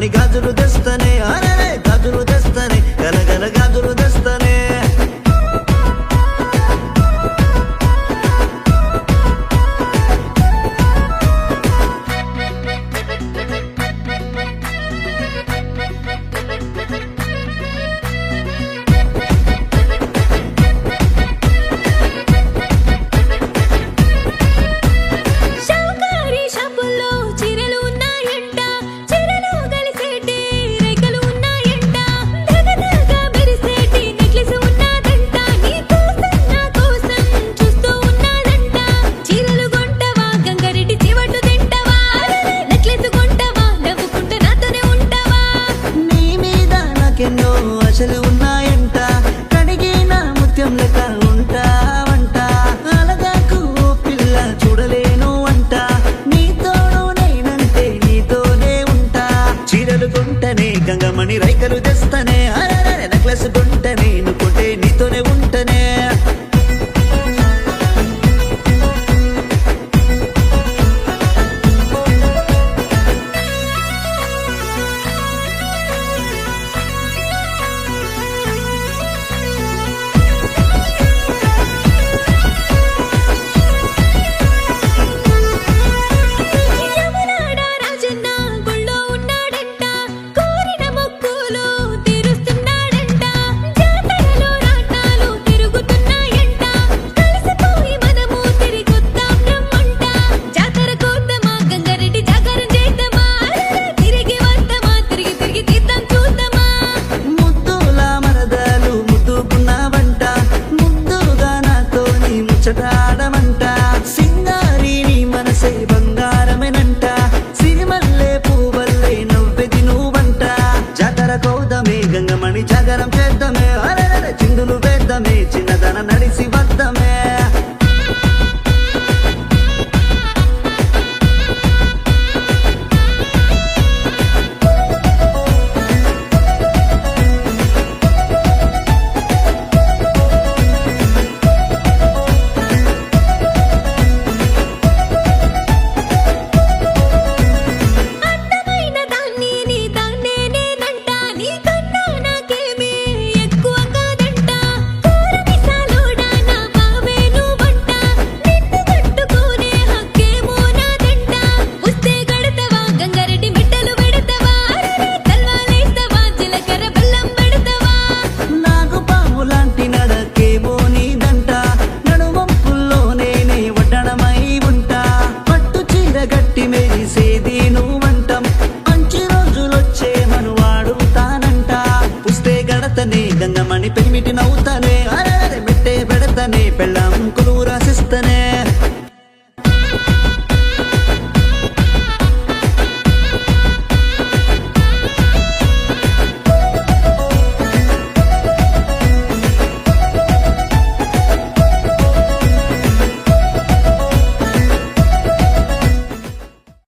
గంగమణి గాజులు తెస్తనే అరే గాజులు తెస్తనే గలగల గాజులు తెస్తనే ఎన్నో ఆశలు ఉన్నాయంట కడిగిన ముత్యం లెక్క ఉంటావంట అలగాకు పిల్ల చూడలేను అంట నీతోడు నేనంటే నీతోనే ఉంటా చీరలు కొంటనే గంగమణి రైకలు తెస్తనే అరే నెక్లెస్ కొంటనే నుకుంటే నీతోనే ఉంటనే ముచ్చటాడమంట సింగారిని మనసే బంగారమేనంట సిరిమల్లే పువ్వల్లే నవ్వెది నువ్వంట జాతర కోదమే గంగమణి జాగరం చేద్దాం